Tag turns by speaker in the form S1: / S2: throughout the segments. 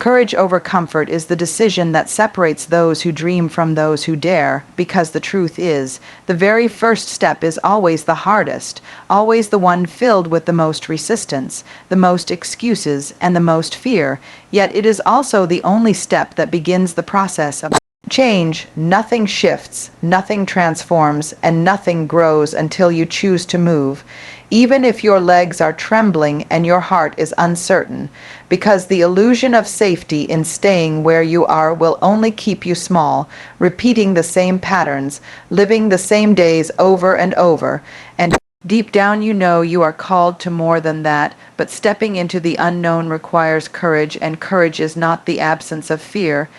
S1: Courage over comfort is the decision that separates those who dream from those who dare, because the truth is, the very first step is always the hardest, always the one filled with the most resistance, the most excuses, and the most fear, yet it is also the only step that begins the process of change. Nothing shifts, nothing transforms, and nothing grows until you choose to move, even if your legs are trembling and your heart is uncertain, because the illusion of safety in staying where you are will only keep you small, repeating the same patterns, living the same days over and over, and deep down you know you are called to more than that, but stepping into the unknown requires courage, and courage is not the absence of fear.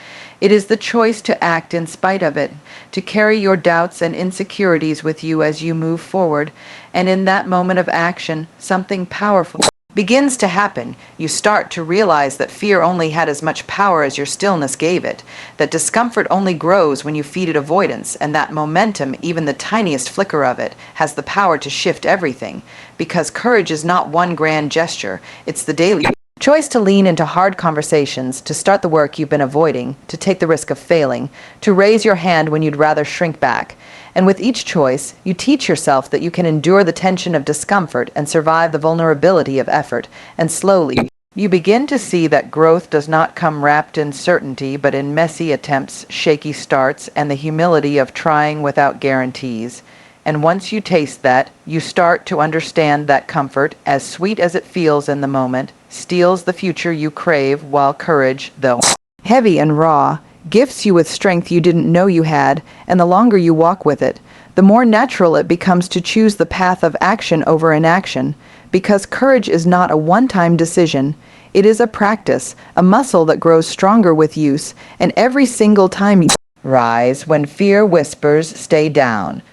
S1: It is the choice to act in spite of it, to carry your doubts and insecurities with you as you move forward, and in that moment of action, something powerful begins to happen. You start to realize that fear only had as much power as your stillness gave it, that discomfort only grows when you feed it avoidance, and that momentum, even the tiniest flicker of it, has the power to shift everything, because courage is not one grand gesture, it's the daily choice to lean into hard conversations, to start the work you've been avoiding, to take the risk of failing, to raise your hand when you'd rather shrink back. And with each choice, you teach yourself that you can endure the tension of discomfort and survive the vulnerability of effort, and slowly, you begin to see that growth does not come wrapped in certainty, but in messy attempts, shaky starts, and the humility of trying without guarantees. And once you taste that, you start to understand that comfort, as sweet as it feels in the moment, steals the future you crave, while courage, though heavy and raw, gifts you with strength you didn't know you had, and the longer you walk with it, the more natural it becomes to choose the path of action over inaction, because courage is not a one-time decision. It is a practice, a muscle that grows stronger with use, and every single time you rise when fear whispers, stay down,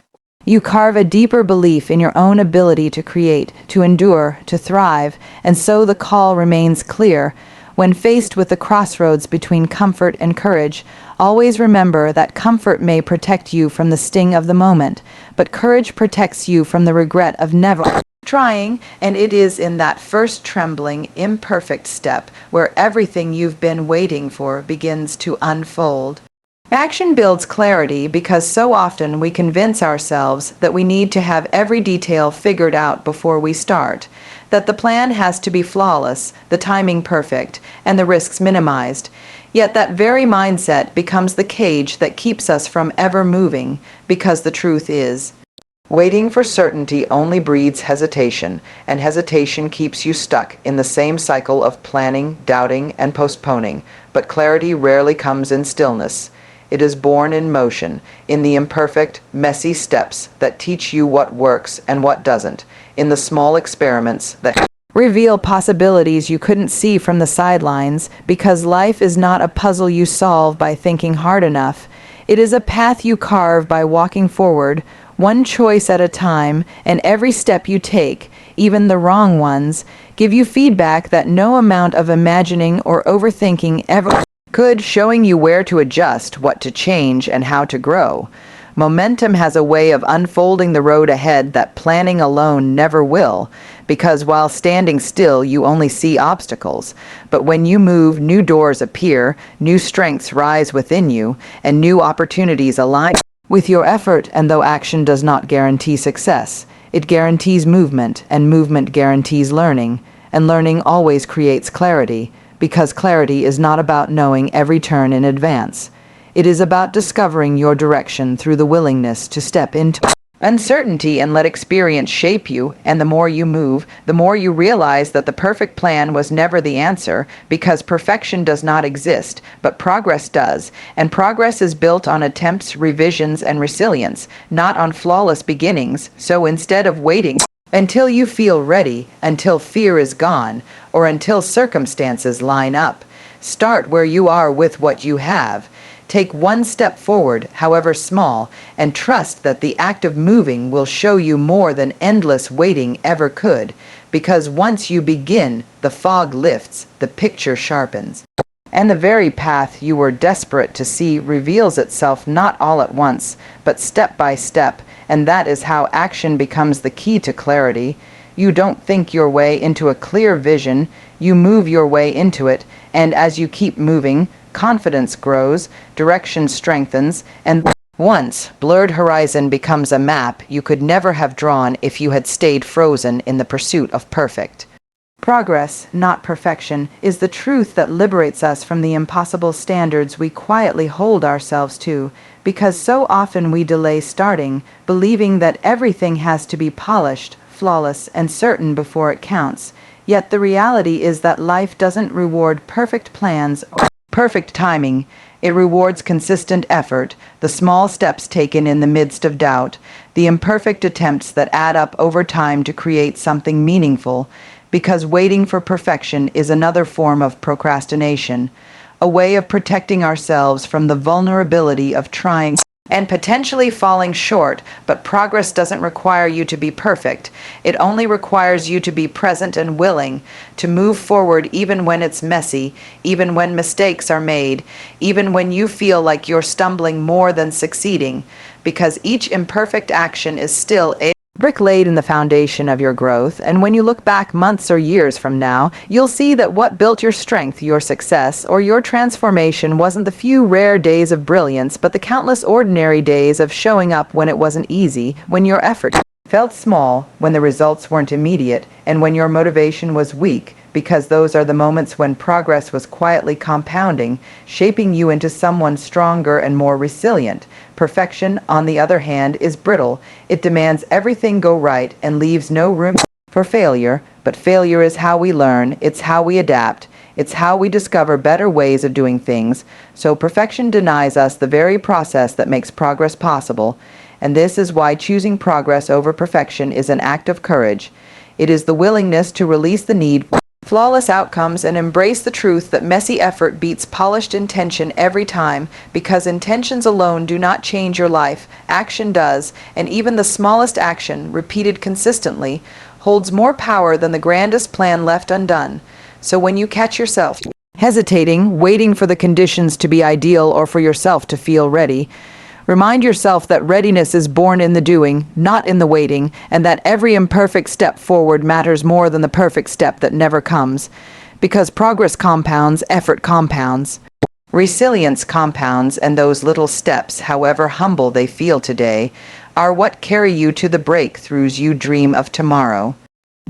S1: you carve a deeper belief in your own ability to create, to endure, to thrive, and so the call remains clear. When faced with the crossroads between comfort and courage, always remember that comfort may protect you from the sting of the moment, but courage protects you from the regret of never trying, and it is in that first trembling, imperfect step where everything you've been waiting for begins to unfold. Action builds clarity because so often we convince ourselves that we need to have every detail figured out before we start, that the plan has to be flawless, the timing perfect, and the risks minimized. Yet that very mindset becomes the cage that keeps us from ever moving, because the truth is, waiting for certainty only breeds hesitation, and hesitation keeps you stuck in the same cycle of planning, doubting, and postponing. But clarity rarely comes in stillness. It is born in motion, in the imperfect, messy steps that teach you what works and what doesn't, in the small experiments that reveal possibilities you couldn't see from the sidelines, because life is not a puzzle you solve by thinking hard enough. It is a path you carve by walking forward, one choice at a time, and every step you take, even the wrong ones, give you feedback that no amount of imagining or overthinking ever could, showing you where to adjust, what to change, and how to grow. Momentum has a way of unfolding the road ahead that planning alone never will, because while standing still you only see obstacles. But when you move, new doors appear, new strengths rise within you, and new opportunities align with your effort. And though action does not guarantee success, it guarantees movement, and movement guarantees learning, and learning always creates clarity, because clarity is not about knowing every turn in advance. It is about discovering your direction through the willingness to step into uncertainty and let experience shape you. And the more you move, the more you realize that the perfect plan was never the answer, because perfection does not exist, but progress does. And progress is built on attempts, revisions, and resilience, not on flawless beginnings. So instead of waiting until you feel ready, until fear is gone, or until circumstances line up, start where you are with what you have. Take one step forward, however small, and trust that the act of moving will show you more than endless waiting ever could, because once you begin, the fog lifts, the picture sharpens, and the very path you were desperate to see reveals itself not all at once, but step by step. And that is how action becomes the key to clarity. You don't think your way into a clear vision, you move your way into it, And as you keep moving, confidence grows, direction strengthens, and once blurred horizon becomes a map you could never have drawn if you had stayed frozen in the pursuit of perfect. Progress, not perfection, is the truth that liberates us from the impossible standards we quietly hold ourselves to, because so often we delay starting, believing that everything has to be polished, flawless, and certain before it counts. Yet the reality is that life doesn't reward perfect plans or perfect timing. It rewards consistent effort, the small steps taken in the midst of doubt, the imperfect attempts that add up over time to create something meaningful, because waiting for perfection is another form of procrastination, a way of protecting ourselves from the vulnerability of trying and potentially falling short. But progress doesn't require you to be perfect. It only requires you to be present and willing to move forward even when it's messy, even when mistakes are made, even when you feel like you're stumbling more than succeeding, because each imperfect action is still a brick laid in the foundation of your growth. And when you look back months or years from now, you'll see that what built your strength, your success, or your transformation wasn't the few rare days of brilliance, but the countless ordinary days of showing up when it wasn't easy, when your effort felt small, when the results weren't immediate, and when your motivation was weak, because those are the moments when progress was quietly compounding, shaping you into someone stronger and more resilient. Perfection, on the other hand, is brittle. It demands everything go right and leaves no room for failure. But failure is how we learn, it's how we adapt, it's how we discover better ways of doing things. So perfection denies us the very process that makes progress possible. And this is why choosing progress over perfection is an act of courage. It is the willingness to release the need for flawless outcomes and embrace the truth that messy effort beats polished intention every time, because intentions alone do not change your life, action does, and even the smallest action, repeated consistently, holds more power than the grandest plan left undone. So when you catch yourself hesitating, waiting for the conditions to be ideal or for yourself to feel ready, remind yourself that readiness is born in the doing, not in the waiting, and that every imperfect step forward matters more than the perfect step that never comes. Because progress compounds, effort compounds, resilience compounds, and those little steps, however humble they feel today, are what carry you to the breakthroughs you dream of tomorrow.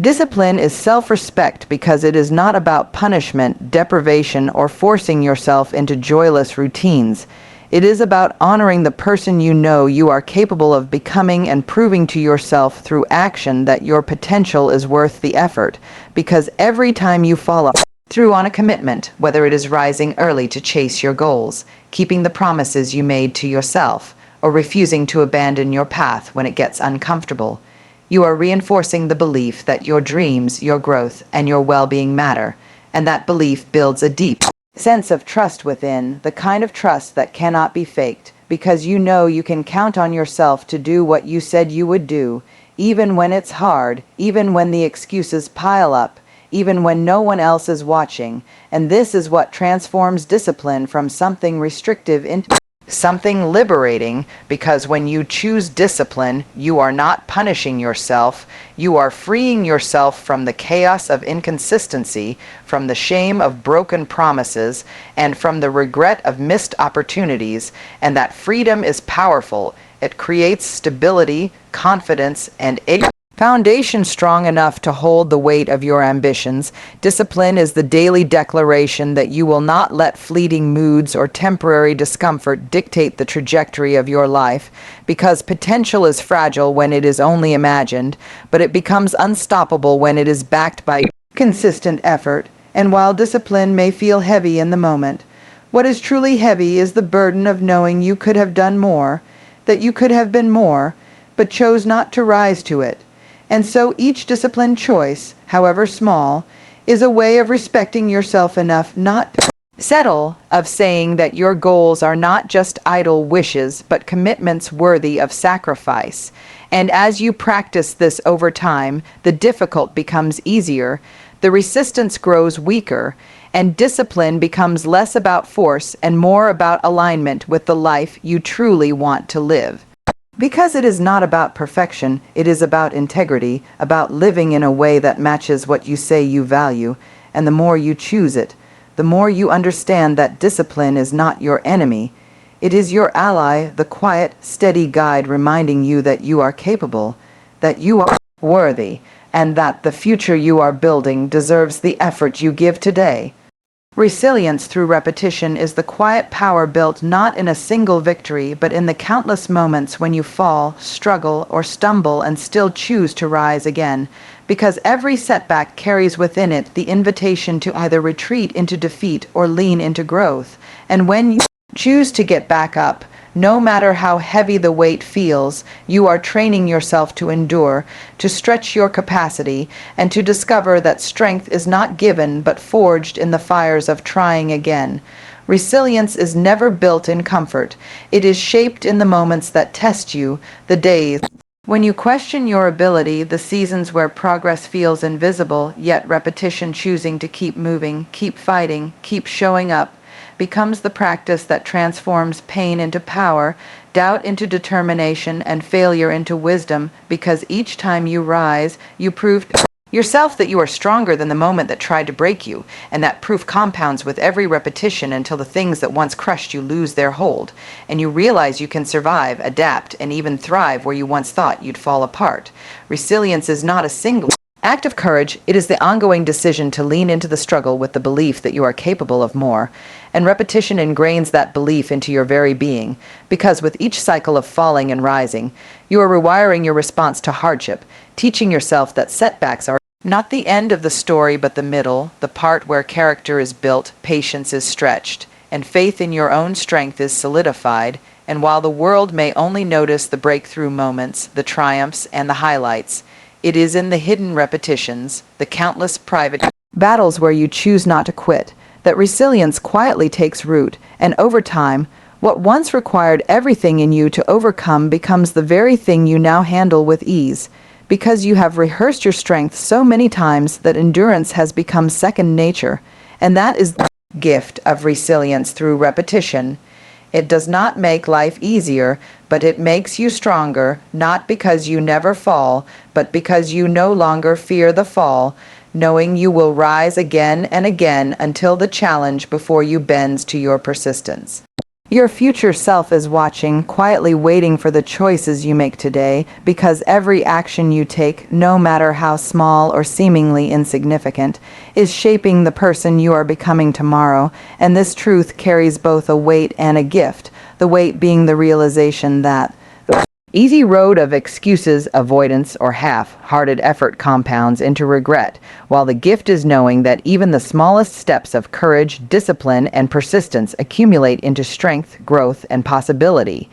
S1: Discipline is self-respect because it is not about punishment, deprivation, or forcing yourself into joyless routines. It is about honoring the person you know you are capable of becoming and proving to yourself through action that your potential is worth the effort, because every time you follow through on a commitment, whether it is rising early to chase your goals, keeping the promises you made to yourself, or refusing to abandon your path when it gets uncomfortable, you are reinforcing the belief that your dreams, your growth, and your well-being matter, and that belief builds a deep sense of trust within, the kind of trust that cannot be faked, because you know you can count on yourself to do what you said you would do, even when it's hard, even when the excuses pile up, even when no one else is watching. And this is what transforms discipline from something restrictive into something liberating, because when you choose discipline, you are not punishing yourself. You are freeing yourself from the chaos of inconsistency, from the shame of broken promises, and from the regret of missed opportunities. And that freedom is powerful. It creates stability, confidence, and a foundation strong enough to hold the weight of your ambitions. Discipline is the daily declaration that you will not let fleeting moods or temporary discomfort dictate the trajectory of your life, because potential is fragile when it is only imagined, but it becomes unstoppable when it is backed by consistent effort. And while discipline may feel heavy in the moment, what is truly heavy is the burden of knowing you could have done more, that you could have been more, but chose not to rise to it. And so each disciplined choice, however small, is a way of respecting yourself enough not to settle, of saying that your goals are not just idle wishes, but commitments worthy of sacrifice. And as you practice this over time, the difficult becomes easier, the resistance grows weaker, and discipline becomes less about force and more about alignment with the life you truly want to live. Because it is not about perfection, it is about integrity, about living in a way that matches what you say you value, and the more you choose it, the more you understand that discipline is not your enemy. It is your ally, the quiet, steady guide reminding you that you are capable, that you are worthy, and that the future you are building deserves the effort you give today. Resilience through repetition is the quiet power built not in a single victory, but in the countless moments when you fall, struggle, or stumble and still choose to rise again, because every setback carries within it the invitation to either retreat into defeat or lean into growth. And when you choose to get back up, no matter how heavy the weight feels, you are training yourself to endure, to stretch your capacity, and to discover that strength is not given but forged in the fires of trying again. Resilience is never built in comfort. It is shaped in the moments that test you, the days when you question your ability, the seasons where progress feels invisible, yet repetition choosing to keep moving, keep fighting, keep showing up, becomes the practice that transforms pain into power, doubt into determination, and failure into wisdom, because each time you rise, you prove to yourself that you are stronger than the moment that tried to break you, and that proof compounds with every repetition until the things that once crushed you lose their hold, and you realize you can survive, adapt, and even thrive where you once thought you'd fall apart. Resilience is not a single act of courage. It is the ongoing decision to lean into the struggle with the belief that you are capable of more, and repetition ingrains that belief into your very being, because with each cycle of falling and rising, you are rewiring your response to hardship, teaching yourself that setbacks are not the end of the story but the middle, the part where character is built, patience is stretched, and faith in your own strength is solidified. And while the world may only notice the breakthrough moments, the triumphs, and the highlights, it is in the hidden repetitions, the countless private battles where you choose not to quit, that resilience quietly takes root, and over time, what once required everything in you to overcome becomes the very thing you now handle with ease, because you have rehearsed your strength so many times that endurance has become second nature, and that is the gift of resilience through repetition. It does not make life easier, but it makes you stronger, not because you never fall, but because you no longer fear the fall, knowing you will rise again and again until the challenge before you bends to your persistence. Your future self is watching, quietly waiting for the choices you make today, because every action you take, no matter how small or seemingly insignificant, is shaping the person you are becoming tomorrow, and this truth carries both a weight and a gift, the weight being the realization that the easy road of excuses, avoidance, or half-hearted effort compounds into regret, while the gift is knowing that even the smallest steps of courage, discipline, and persistence accumulate into strength, growth, and possibility.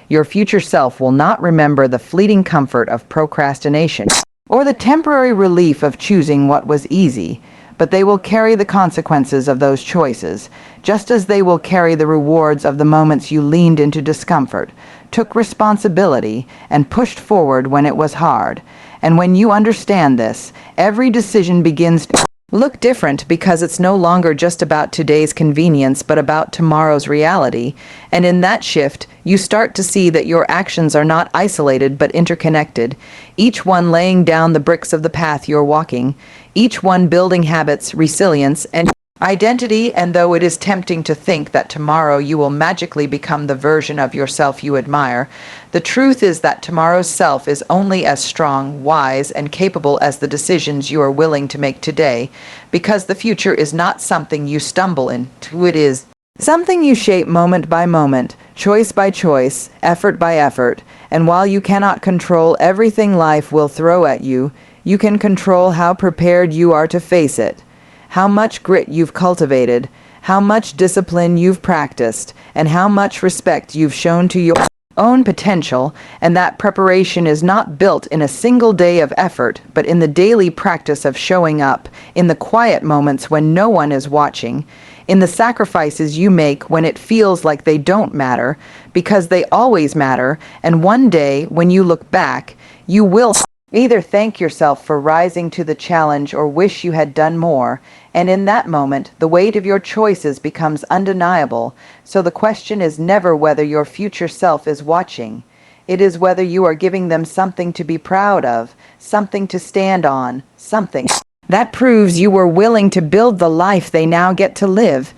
S1: Your future self will not remember the fleeting comfort of procrastination or the temporary relief of choosing what was easy, but they will carry the consequences of those choices, just as they will carry the rewards of the moments you leaned into discomfort, took responsibility, and pushed forward when it was hard. And when you understand this, every decision begins to look different, because it's no longer just about today's convenience but about tomorrow's reality. And in that shift, you start to see that your actions are not isolated but interconnected, each one laying down the bricks of the path you're walking, each one building habits, resilience, and identity. And though it is tempting to think that tomorrow you will magically become the version of yourself you admire, the truth is that tomorrow's self is only as strong, wise, and capable as the decisions you are willing to make today, because the future is not something you stumble into, it is something you shape moment by moment, choice by choice, effort by effort. And while you cannot control everything life will throw at you, you can control how prepared you are to face it, how much grit you've cultivated, how much discipline you've practiced, and how much respect you've shown to your own potential. And that preparation is not built in a single day of effort, but in the daily practice of showing up, in the quiet moments when no one is watching, in the sacrifices you make when it feels like they don't matter, because they always matter. And one day, when you look back, you will either thank yourself for rising to the challenge or wish you had done more, and in that moment, the weight of your choices becomes undeniable. So the question is never whether your future self is watching. It is whether you are giving them something to be proud of, something to stand on, something That proves you were willing to build the life they now get to live.